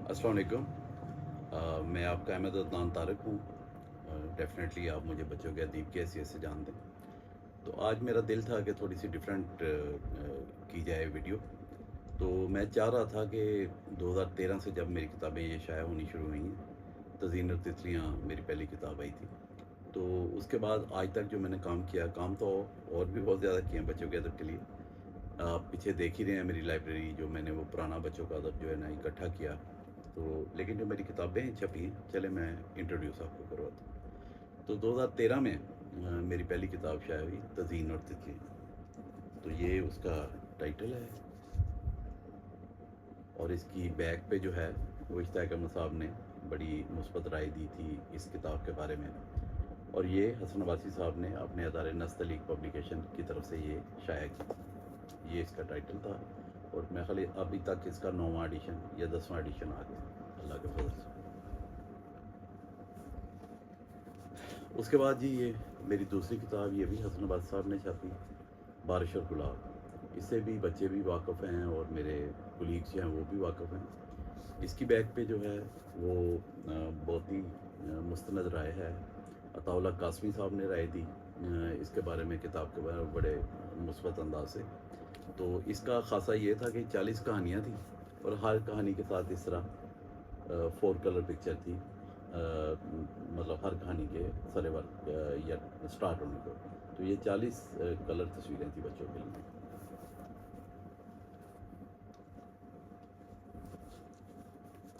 अस्सलाम वालेकुम। मैं आपका अहमद अदनान तारिक हूँ। डेफ़िनेटली आप मुझे बच्चों के अदीब की हैसियत से जानते हैं। तो आज मेरा दिल था कि थोड़ी सी डिफरेंट की जाए वीडियो। तो मैं चाह रहा था कि 2013 से जब मेरी किताबें ये शाया होनी शुरू हुई हैं, तज़ीन और तितलियाँ मेरी पहली किताब आई थी। तो उसके बाद आज तक जो मैंने काम किया, काम तो और भी बहुत ज़्यादा किए हैं बच्चों के अदब के लिए। आप पीछे देख ही रहे हैं मेरी लाइब्रेरी, जो मैंने वो पुराना बच्चों का अदब जो है ना इकट्ठा किया। तो लेकिन जो मेरी किताबें छपी हैं, चले मैं इंट्रोड्यूस आपको करवाता हूँ। तो 2013 में मेरी पहली किताब शाया हुई, तज़ीन और तितली। तो ये उसका टाइटल है, और इसकी बैक पे जो है वो इश्तियाक अहमद साहब ने बड़ी मुस्बत राय दी थी इस किताब के बारे में। और ये हसन अब्बासी साहब ने अपने अदारे नस्तलीक पब्लिकेशन की तरफ से ये शाया की थी। ये इसका टाइटल था, और मैं खाली अभी तक इसका 9वां एडिशन या 10वां एडिशन आ गया, अल्लाह के फजल से। उसके बाद जी ये मेरी दूसरी किताब, ये भी हसन अब्बासी साहब ने छापी, बारिश और गुलाब। इससे भी बच्चे भी वाकिफ़ हैं और मेरे कुलीग्स हैं वो भी वाकिफ़ हैं। इसकी बैक पे जो है वो बहुत ही मुस्तनद राय है। अताउल्ला कासमी साहब ने राय दी इसके बारे में, किताब के बारे में बड़े मुस्बत अंदाज से। तो इसका ख़ासा ये था कि 40 कहानियाँ थी, और हर कहानी के साथ इस तरह 4 कलर पिक्चर थी। मतलब हर कहानी के सरे वर्क या स्टार्ट होने को। तो ये 40 कलर तस्वीरें थी बच्चों के लिए।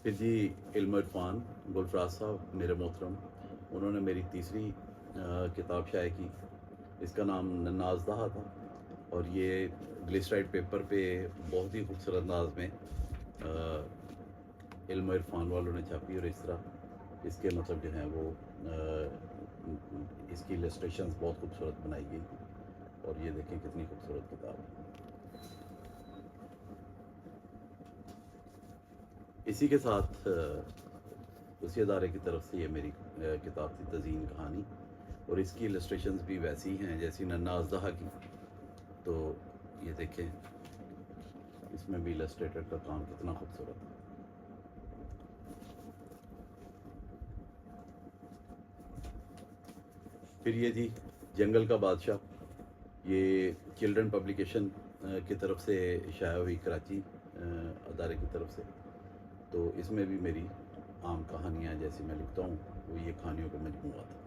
फिर जी इल्म इरफान, गुलफराज साहब मेरे मोहतरम, उन्होंने मेरी तीसरी किताब शाये की। इसका नाम नाजदहा था, और ये ग्लिसराइड पेपर पे बहुत ही खूबसूरत अंदाज में इल्म इरफान वालों ने छापी। और इस तरह इसके मतलब जो हैं वो इसकी इलस्ट्रेशंस बहुत खूबसूरत बनाई गई। और ये देखें कितनी खूबसूरत किताब है। इसी के साथ उसी अदारे की तरफ से ये मेरी किताब थी तज़ीन कहानी, और इसकी इलस्ट्रेशंस भी वैसी ही हैं जैसी नन्ना अज़दहा की। तो ये देखें इसमें भी इलस्ट्रेटर का काम कितना खूबसूरत है। फिर ये जी जंगल का बादशाह, ये चिल्ड्रन पब्लिकेशन की तरफ से शाया हुई, कराची अदारे की तरफ से। तो इसमें भी मेरी आम कहानियाँ जैसी मैं लिखता हूँ, वो ये कहानियों का मजमूआ था।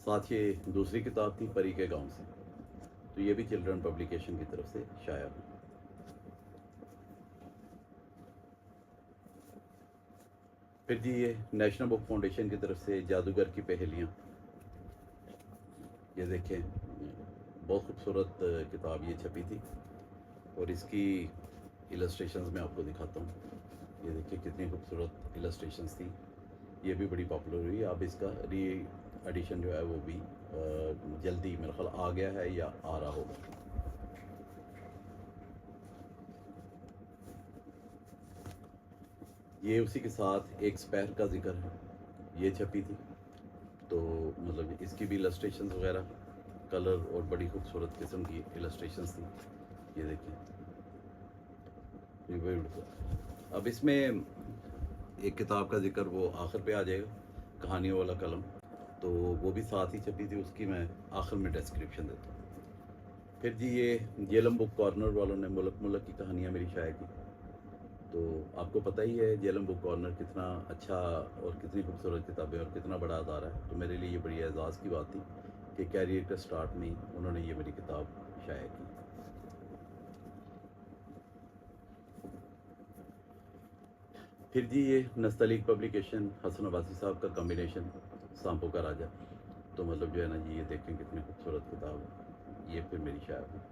साथ ये दूसरी किताब थी परी के गांव से। तो ये भी चिल्ड्रन पब्लिकेशन की तरफ से शाया हुई। फिर जी ये नेशनल बुक फाउंडेशन की तरफ से जादूगर की पहेलियाँ। ये देखें बहुत खूबसूरत किताब ये छपी थी, और इसकी इलस्ट्रेशंस मैं आपको दिखाता हूँ। ये देखिए कितनी खूबसूरत इलस्ट्रेशंस थी। ये भी बड़ी पॉपुलर हुई। अब इसका री एडिशन जो है वो भी जल्दी मेरा ख्याल आ गया है या आ रहा होगा। ये उसी के साथ एक स्पैर का जिक्र है, ये छपी थी। तो मतलब इसकी भी इलस्ट्रेशंस वगैरह, कलर और बड़ी खूबसूरत किस्म की इलस्ट्रेशंस थी। ये देखिए अब इसमें एक किताब का जिक्र वो आखिर पे आ जाएगा, कहानियों वाला कलम। तो वो भी साथ ही छपी थी, उसकी मैं आखिर में डिस्क्रिप्शन देता हूँ। फिर जी ये जेलम बुक कॉर्नर वालों ने मुल्क मुल्क की कहानियाँ मेरी शाया की। तो आपको पता ही है जेलम बुक कॉर्नर कितना अच्छा और कितनी खूबसूरत किताबें और कितना बड़ा अदारा है। तो मेरे लिए ये बड़ी एजाज़ की बात थी कि कैरियर के स्टार्ट में ही उन्होंने ये मेरी किताब शाया की। फिर जी ये नस्तलीक पब्लिकेशन, हसन अब्बासी साहब का कॉम्बिनेशन, सांपों का राजा। तो मतलब जो है ना जी, ये देखें कितनी खूबसूरत किताब है। ये फिर मेरी शायर है।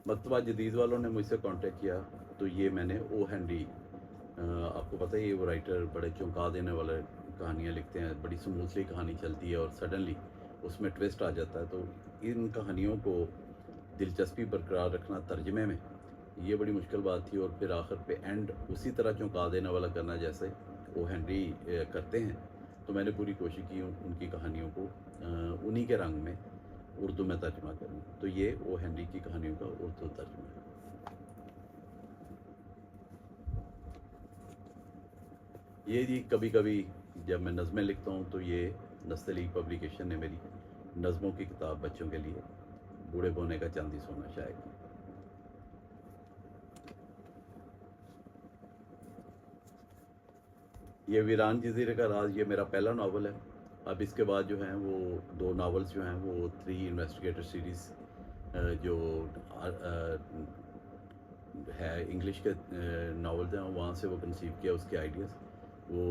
मकतबा जदीद वालों ने मुझसे कांटेक्ट किया, तो ये मैंने ओ हेनरी, आपको पता ही है वो राइटर बड़े चौंका देने वाले कहानियाँ लिखते हैं, बड़ी स्मूथली कहानी चलती है और सडनली उसमें ट्विस्ट आ जाता है। तो इन कहानियों को दिलचस्पी बरकरार रखना तर्जमे में, ये बड़ी मुश्किल बात थी। और फिर आखिर पे एंड उसी तरह चौंका देने वाला करना जैसे ओ हेनरी करते हैं। तो मैंने पूरी कोशिश की उनकी कहानियों को उन्हीं के रंग में उर्दू में तर्जुमा करूँ। तो ये ओ हेनरी की कहानियों का उर्दू तर्जुमा है। ये जी कभी कभी जब मैं नज़में लिखता हूँ तो ये नस्तलीक पब्लिकेशन ने मेरी नज़मों की किताब बच्चों के लिए, बूढ़े बोने का चांदी सोना शायद की। ये वीरान जज़ीरे का राज, ये मेरा पहला नावल है। अब इसके बाद जो हैं वो 2 नावल्स जो हैं वो 3 इन्वेस्टिगेटर सीरीज़ जो है इंग्लिश के नावल्स हैं, वहाँ से वो कंसीव किया उसके आइडियाज़। वो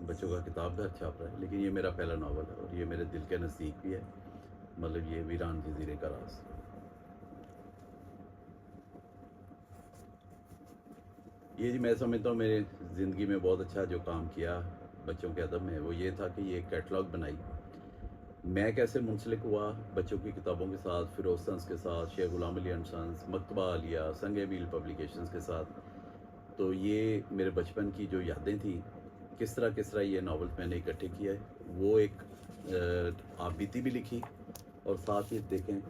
बच्चों का किताब घर छाप रहा है, लेकिन ये मेरा पहला नावल है और ये मेरे दिल के नज़दीक भी है। मतलब ये वीरान जज़ीरे का राज। ये जी मैं समझता हूँ मेरे ज़िंदगी में बहुत अच्छा जो काम किया बच्चों के अदब में, वो ये था कि ये कैटलॉग बनाई। मैं कैसे मुंसलिक हुआ बच्चों की किताबों के साथ, फ़िरोज़ सन्स के साथ, शेख ग़ुलाम अली एंड सन्स, मकतबा आलिया, संग मील पब्लिकेशंस के साथ। तो ये मेरे बचपन की जो यादें थी, किस तरह ये नावल मैंने इकट्ठे किया है, वो एक आपबीती भी लिखी। और साथ ही देखें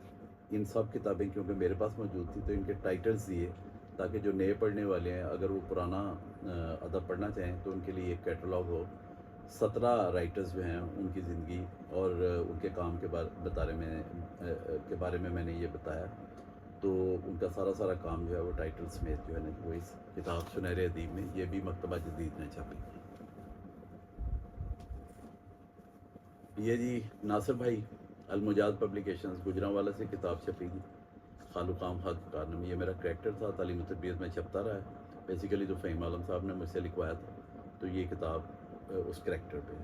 इन सब किताबें क्योंकि मेरे पास मौजूद थी तो इनके टाइटल्स दिए, ताकि जो नए पढ़ने वाले हैं अगर वो पुराना अदब पढ़ना चाहें तो उनके लिए एक कैटलॉग हो। 17 राइटर्स जो हैं उनकी ज़िंदगी और उनके काम के बारे में मैंने ये बताया। तो उनका सारा काम जो है वो टाइटल समेत जो है ना वो इस किताब सुनहरे अदीब में, ये भी मकतबा जदीद ने छपी। ये जी नासिर भाई अलमुजाद पब्लिकेशंस गुजरांवाला से किताब छपी थी, खालुकाम हक कारनमी। ये मेरा करैक्टर था, तालीम तरबियत में छपता रहा है। बेसिकली तो फ़हीम आलम साहब ने मुझसे लिखवाया था, तो ये किताब उस करैक्टर पे है।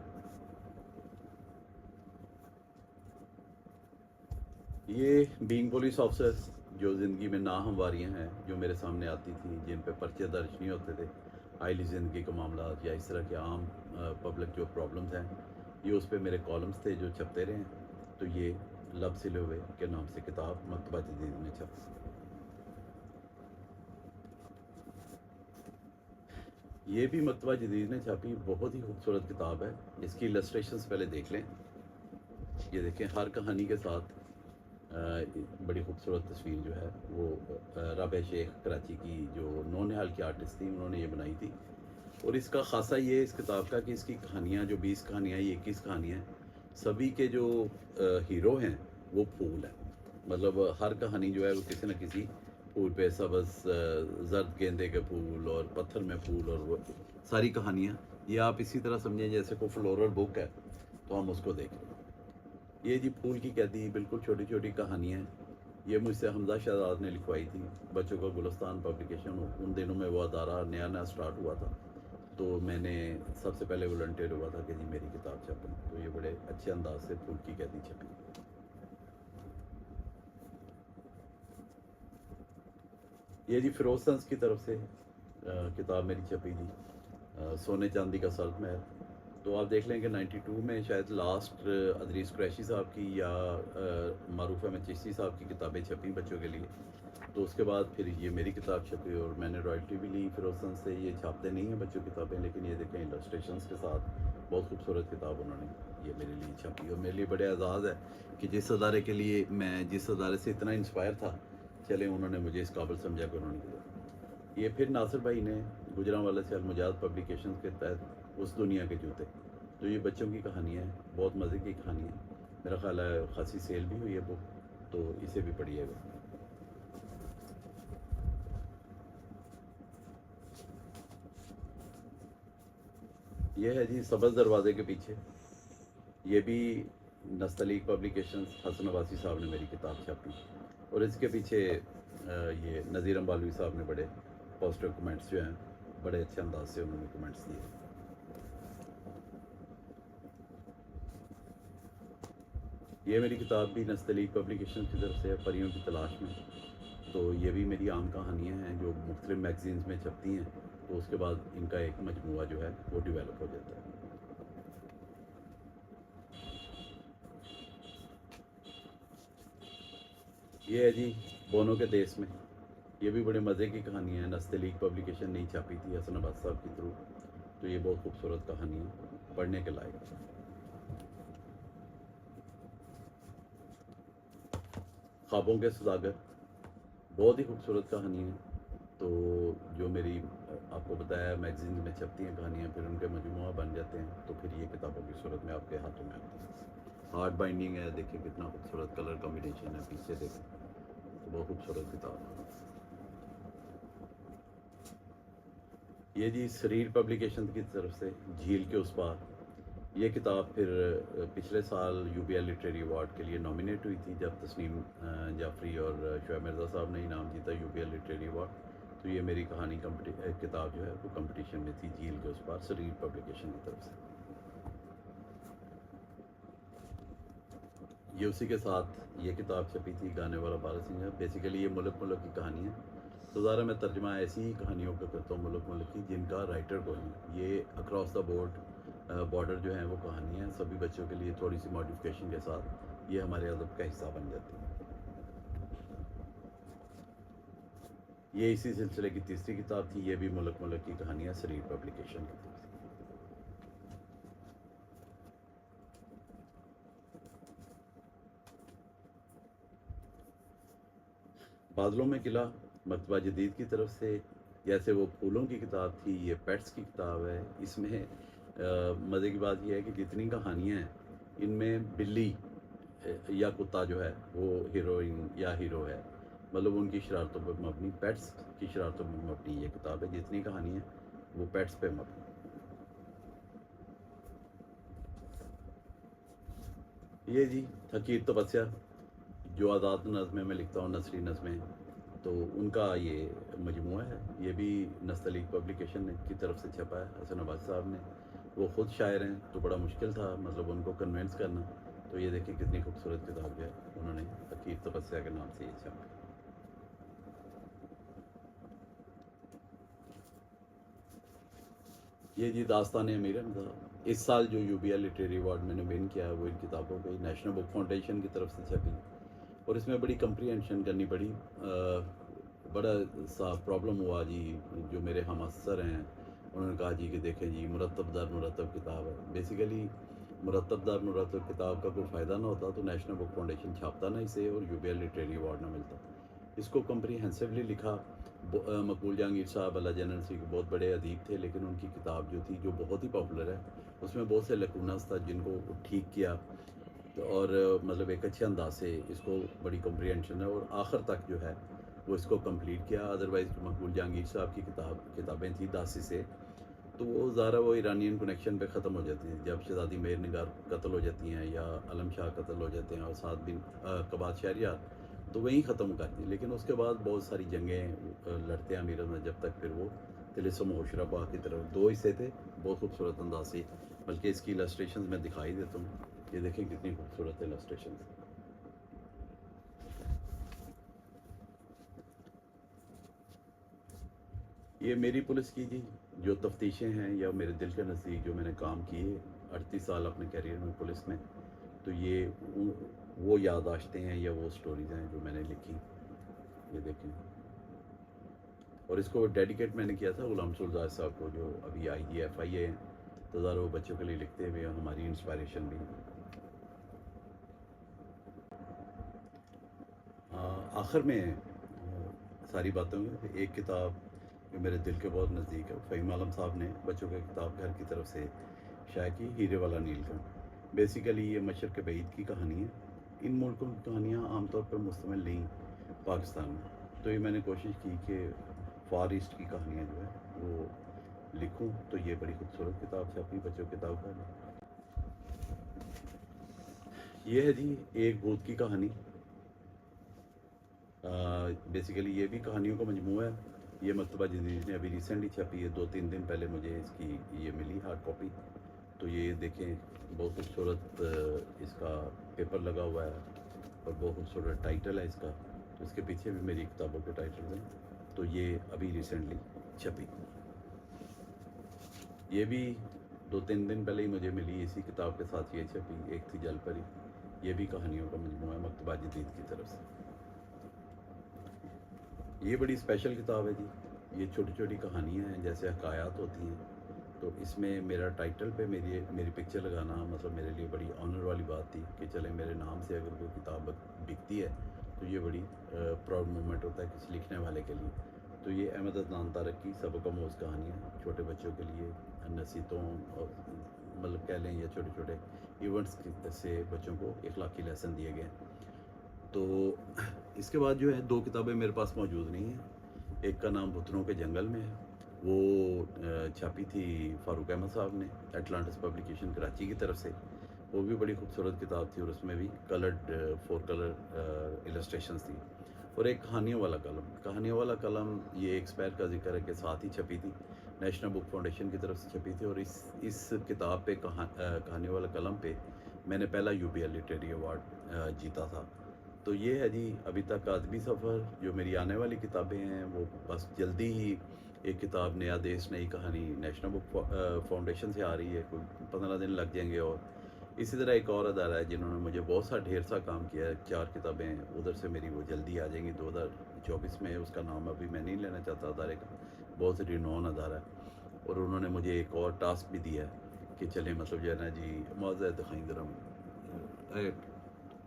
ये बीइंग पुलिस ऑफिसर, जो ज़िंदगी में नाहमवारियाँ हैं जो मेरे सामने आती थी, जिन पे पर्चे दर्ज नहीं होते थे, आइली ज़िंदगी के मामला या इस तरह के आम पब्लिक जो प्रॉब्लम्स हैं, ये उस पे मेरे कॉलम्स थे जो छपते रहे। तो ये लब सिले हुए के नाम से किताब मकतबा जदीद में छपी। ये भी मकतबा जदीद ने छापी, बहुत ही खूबसूरत किताब है। इसकी इलस्ट्रेशंस पहले देख लें। ये देखें, हर कहानी के साथ बड़ी खूबसूरत तस्वीर जो है वो राबे शेख कराची की जो नौनिहाल की आर्टिस्ट थी, उन्होंने ये बनाई थी। और इसका ख़ासा ये इस किताब का कि इसकी कहानियाँ जो 20 कहानियाँ, ये 21 कहानियाँ हैं, सभी के जो हीरो हैं वो फूल हैं। मतलब हर कहानी जो है वो किसी न किसी फूल पे, सब्ज़ ज़र्द गेंदे के फूल और पत्थर में फूल, और वो सारी कहानियाँ, ये आप इसी तरह समझें जैसे कोई फ्लोरल बुक है तो हम उसको देखें। ये जी फूल की कैदी, बिल्कुल छोटी छोटी कहानियाँ हैं। ये मुझसे हमजा शहजाद ने लिखवाई थी। बच्चों का गुलस्तान पब्लिकेशन, उन दिनों में वो अदारा नया नया स्टार्ट हुआ था, तो मैंने सबसे पहले वॉलंटियर हुआ था कि जी मेरी किताब छपें। तो ये बड़े अच्छे अंदाज से फूल की कैदी छपी। ये जी फ़िरोज़ सन्स की तरफ से किताब मेरी छपी थी, सोने चांदी का सल्त महल। तो आप देख लें कि 92 में शायद लास्ट अदरीस कुरैशी साहब की या मारूफ अहमद चिश्ती साहब की किताबें छपी बच्चों के लिए। तो उसके बाद फिर ये मेरी किताब छपी और मैंने रॉयल्टी भी ली फ़िरोज़ सन्स से। ये छापते नहीं हैं बच्चों की किताबें, लेकिन ये देखें इलस्ट्रेशंस के साथ बहुत खूबसूरत किताब उन्होंने ये मेरे लिए छपी। और मेरे लिए बड़े एज़ाज़ है कि जिस अदारे के लिए मैं जिस अदारे से इतना इंस्पायर था, चले उन्होंने मुझे इस काबिल समझा कि उन्होंने किया। ये फिर नासिर भाई ने गुजरांवाला से अलमुजाद पब्लिकेशन के तहत उस दुनिया के जूते, तो ये बच्चों की कहानियाँ हैं, बहुत मज़े की कहानी है। मेरा ख्याल है खासी सेल भी हुई है बुक, तो इसे भी पढ़िएगा। ये है जी सब्ज़ दरवाज़े के पीछे। ये भी नस्तलीक पब्लिकेशंस हसन अब्बासी साहब ने मेरी किताब छापी। और इसके पीछे ये नज़ीर अम्बालवी साहब ने बड़े पॉजिटिव कमेंट्स जो हैं, बड़े अच्छे अंदाज से उन्होंने कमेंट्स दिए। ये मेरी किताब भी नस्तलीक पब्लिकेशन की तरफ से है, परियों की तलाश में। तो ये भी मेरी आम कहानियाँ हैं जो मुख्तलिफ मैगज़ीन्स में छपती हैं, तो उसके बाद इनका एक मजमूआ जो है वो डेवलप हो जाता है। ये है जी बोनों के देश में। ये भी बड़े मज़े की कहानी है, नस्तलीक पब्लिकेशन नहीं छापी थी हसन अब्बास साहब के थ्रू। तो ये बहुत खूबसूरत कहानी है, पढ़ने के लायक। ख्वाबों के सौदागर, बहुत ही खूबसूरत कहानी है। तो जो मेरी आपको बताया मैगज़ीन में छपती हैं कहानियाँ, फिर उनके मजमूआ बन जाते हैं, तो फिर ये किताबों की सूरत में आपके हाथों में आती है। हार्ड बाइंडिंग है, देखिए कितना खूबसूरत कलर कॉम्बिनेशन है, पीछे देखें तो बहुत खूबसूरत किताब है। ये जी शरीर पब्लिकेशन की तरफ से झील के उस पार, ये किताब फिर पिछले साल यूबीएल लिटरेरी अवार्ड के लिए नॉमिनेट हुई थी, जब तस्नीम जाफरी और शोएब मिर्ज़ा साहब ने इनाम जीता यूबीएल लिटरेरी अवार्ड। तो ये मेरी कहानी किताब जो है वो कंपटीशन में थी, झील के उस पार, शरीर पब्लिकेशन की तरफ से। ये उसी के साथ ये किताब छपी थी, गाने वाला बारह सिंह। बेसिकली ये मुल्क मुल्क की कहानी है। तो ज़रा मैं तर्जमा ऐसी ही कहानियों का करता हूँ मुल्क मुल्क की, जिनका राइटर कोई नहीं। ये अक्रॉस द बोर्ड बॉर्डर जो है वो कहानी है, सभी बच्चों के लिए थोड़ी सी मॉडिफिकेशन के साथ ये हमारे अदब का हिस्सा बन जाती है। ये इसी सिलसिले की तीसरी किताब थी, ये भी मुल्क मुल्क की कहानियाँ, शरीर पब्लिकेशन की तरफ से। बादलों में किला मकतबा जदीद की तरफ से, जैसे वो फूलों की किताब थी, ये पेट्स की किताब है। इसमें मज़े की बात यह है कि जितनी कहानियाँ हैं इनमें बिल्ली या कुत्ता जो है वो हीरोइन या हीरो है, मतलब उनकी शरारतों पर मबनी, पेट्स की शरारतों पर मबनी ये किताब है। जितनी कहानी है वो पेट्स पे मबनी। ये जी हकीर तपस्या, जो आज़ाद नज़्में में लिखता हूँ, नसरी नज़में, तो उनका ये मजमूआ है। ये भी नस्तलीक पब्लिकेशन की तरफ से छपा है, हसन अब्बास साहब ने। वो ख़ुद शायर हैं, तो बड़ा मुश्किल था मतलब उनको कन्वेंस करना। तो ये देखिए कितनी खूबसूरत किताब जो है उन्होंने हकीर तपस्या के नाम से ये छपा। ये जी दास्तान अमीर हमज़ा, इस साल जो यूबीएल लिटरेरी अवार्ड मैंने विन किया है वो इन किताबों पे नेशनल बुक फाउंडेशन की तरफ से छपी, और इसमें बड़ी कंप्रीहेंशन करनी पड़ी। बड़ा सा प्रॉब्लम हुआ जी, जो मेरे हम अफसर हैं उन्होंने कहा जी कि देखें जी मुरतब दर मुरतब किताब है। बेसिकली मुरतब दर मुरतब किताब का कोई फ़ायदा ना होता तो नेशनल बुक फाउंडेशन छापता ना इसे और यूबीएल लिटरेरी अवार्ड ना मिलता। इसको कम्प्रीहेंसिवली लिखा। मकबूल जहांगीर साहब अल्लाह जनरल सी के बहुत बड़े अदीब थे, लेकिन उनकी किताब जो थी जो बहुत ही पॉपुलर है, उसमें बहुत से लकूनस था जिनको ठीक किया। तो और मतलब एक अच्छे अंदाज से इसको बड़ी कम्प्रीहेंशन है और आखिर तक जो है वो इसको कंप्लीट किया। अदरवाइज़ जो मकबूल जहांगीर साहब की किताबें थी दासी से, तो वो ज़ारा वो ईरानियन कनेक्शन पे ख़त्म हो जाती हैं। जब शहज़ादी मेहर निगार कत्ल हो जाती हैं या आलम शाह कत्ल हो जाते हैं और साथ बिन कबात शहरियार, तो वहीं ख़त्म करती हैं। लेकिन उसके बाद बहुत सारी जंगें लड़ते हैं अमीर में, जब तक फिर वो तिलिस्म होशरबा की तरफ। दो हिस्से थे, बहुत खूबसूरत अंदाज से, बल्कि इसकी इलस्ट्रेशन मैं दिखाई देता हूँ। ये देखें कितनी खूबसूरत इलस्ट्रेशन। ये मेरी पुलिस की जी जो तफ्तीशें हैं, या मेरे दिल के नज़दीक जो मैंने काम किए 38 साल अपने करियर में पुलिस में, तो ये वो याददाश्तें हैं या वो स्टोरीज़ हैं जो मैंने लिखी। ये देखें, और इसको डेडिकेट मैंने किया था गुलाम सुलजाद साहब को, जो अभी IGFIA हैं, तो ज़रा वो बच्चों के लिए लिखते हुए हमारी इंस्पायरेशन भी। आखिर में सारी बातों में एक किताब जो मेरे दिल के बहुत नज़दीक है, फ़हीम आलम साहब ने बच्चों के किताब घर की तरफ से शायद की, हीरे वाला नीलकंठ। बेसिकली ये मशरक़ बैद की कहानी है। इन मुल्कों की कहानियाँ आमतौर पर मुश्तमिल नहीं पाकिस्तान में, तो ये मैंने कोशिश की कि फार ईस्ट की कहानियाँ जो है वो लिखूं। तो ये बड़ी खूबसूरत किताब छपी बच्चों की किताब का। ये है जी एक भूत की कहानी। बेसिकली ये भी कहानियों का मजमूआ है। ये मकतबा जदीद ने अभी रिसेंटली छपी है, 2-3 दिन पहले मुझे इसकी ये मिली हार्ड कॉपी। तो ये देखें बहुत खूबसूरत इसका पेपर लगा हुआ है और बहुत खूबसूरत टाइटल है इसका। तो इसके पीछे भी मेरी किताबों के टाइटल हैं। तो ये अभी रिसेंटली छपी, ये भी 2-3 दिन पहले ही मुझे मिली। इसी किताब के साथ ये छपी, एक थी जलपरी। ये भी कहानियों का मजमूआ है मकतबा जदीद की तरफ से। ये बड़ी स्पेशल किताब है जी। ये छोटी छोटी कहानियाँ हैं, जैसे हकायात होती हैं। तो इसमें मेरा टाइटल पे मेरी पिक्चर लगाना मतलब मेरे लिए बड़ी ऑनर वाली बात थी कि चले मेरे नाम से अगर कोई किताब बिकती है تو یہ بڑی پراؤڈ مومنٹ ہوتا ہے کسی لکھنے والے کے لیے. تو یہ احمد عدنان طارق کی سبق آموز کہانیاں چھوٹے بچوں کے لیے نصیحتوں اور مطلب کہہ لیں یا چھوٹے چھوٹے ایونٹس سے بچوں کو اخلاقی لیسن دیے گئے ہیں. تو اس کے بعد جو ہے 2 کتابیں میرے پاس موجود نہیں ہیں. ایک کا نام بھتروں کے جنگل میں ہے، وہ چھاپی تھی فاروق احمد صاحب نے اٹلانٹس پبلیکیشن کراچی کی طرف سے. وہ بھی بڑی خوبصورت کتاب تھی اور اس میں بھی کلرڈ 4 کلر السٹریشنز تھی. اور ایک کہانیوں والا قلم یہ ایک اسپیر کا ذکر ہے کہ ساتھ ہی چھپی تھی، نیشنل بک فاؤنڈیشن کی طرف سے چھپی تھی. اور اس کتاب پہ کہانی والا قلم پہ میں نے پہلا UPL لٹریری ایوارڈ جیتا تھا. تو یہ ہے جی ابھی تک ادبی سفر. جو میری آنے والی کتابیں ہیں وہ بس جلدی ہی ایک کتاب نیا دیش نئی کہانی نیشنل بک فاؤنڈیشن سے آ رہی ہے، کوئی 15 دن لگ جائیں گے. اور اسی طرح ایک اور ادارہ ہے جنہوں نے مجھے بہت سا ڈھیر سا کام کیا ہے، 4 کتابیں ادھر سے میری وہ جلدی آ جائیں گی 2024 میں. اس کا نام ابھی میں نہیں لینا چاہتا ادارے کا، بہت رینون ادارہ ہے. اور انہوں نے مجھے ایک اور ٹاسک بھی دیا ہے کہ چلیں مطلب جو ہے نا جی معذرت دکھائیں درم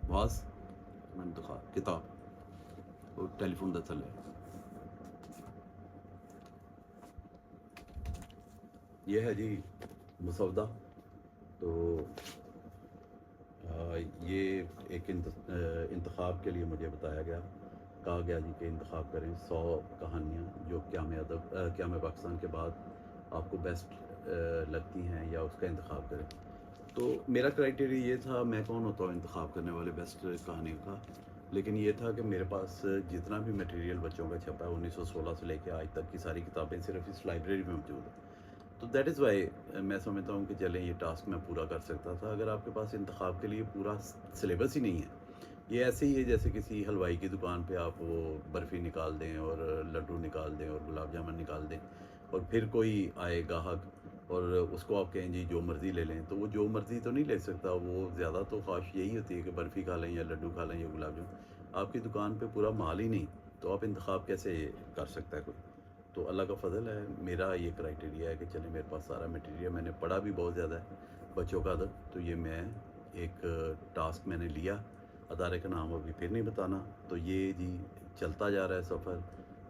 واز من دکھا کتاب اور ٹیلی فون دا چلے. یہ ہے جی مسودہ. تو یہ ایک انتخاب کے لیے مجھے بتایا گیا، کہا گیا جی کہ انتخاب کریں 100 کہانیاں جو قیام پاکستان کے بعد آپ کو بیسٹ لگتی ہیں یا اس کا انتخاب کریں. تو میرا کرائٹیریا یہ تھا، میں کون ہوتا ہوں انتخاب کرنے والے بیسٹ کہانی کا، لیکن یہ تھا کہ میرے پاس جتنا بھی میٹیریل بچوں کا چھپا ہے 1916 سے لے کے آج تک کی ساری کتابیں صرف اس لائبریری میں موجود ہیں. تو دیٹ از وائی میں سمجھتا ہوں کہ چلیں یہ ٹاسک میں پورا کر سکتا تھا. اگر آپ کے پاس انتخاب کے لیے پورا سلیبس ہی نہیں ہے، یہ ایسے ہی ہے جیسے کسی حلوائی کی دکان پہ آپ وہ برفی نکال دیں اور لڈو نکال دیں اور گلاب جامن نکال دیں، اور پھر کوئی آئے گاہک اور اس کو آپ کہیں جی جو مرضی لے لیں. تو وہ جو مرضی تو نہیں لے سکتا، وہ زیادہ تو خواہش یہی ہوتی ہے کہ برفی کھا لیں یا لڈو کھا لیں یا گلاب جامن. آپ کی دکان پہ پورا مال ہی نہیں، تو آپ انتخاب کیسے کر سکتا ہے کوئی؟ تو اللہ کا فضل ہے، میرا یہ کرائٹیریا ہے کہ چلیں میرے پاس سارا میٹیریل، میں نے پڑھا بھی بہت زیادہ ہے بچوں کا ادب. تو یہ میں ایک ٹاسک میں نے لیا، ادارے کا نام ابھی پھر نہیں بتانا. تو یہ جی چلتا جا رہا ہے سفر.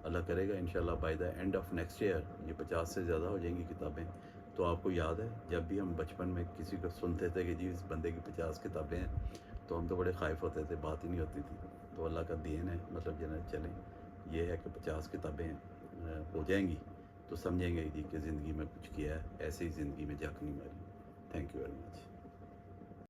اللہ کرے گا انشاءاللہ by the end of next year یہ 50 سے زیادہ ہو جائیں گی کتابیں. تو آپ کو یاد ہے جب بھی ہم بچپن میں کسی کو سنتے تھے کہ جی اس بندے کی 50 کتابیں ہیں، تو ہم تو بڑے خائف ہوتے تھے، بات ہی نہیں ہوتی تھی. تو اللہ کا دین ہے، مطلب جو ہے چلیں یہ ہے کہ 50 کتابیں ہو جائیں گی تو سمجھیں گے جی کہ زندگی میں کچھ کیا ہے، ایسے ہی زندگی میں جھک نہیں ماری. Thank you very much.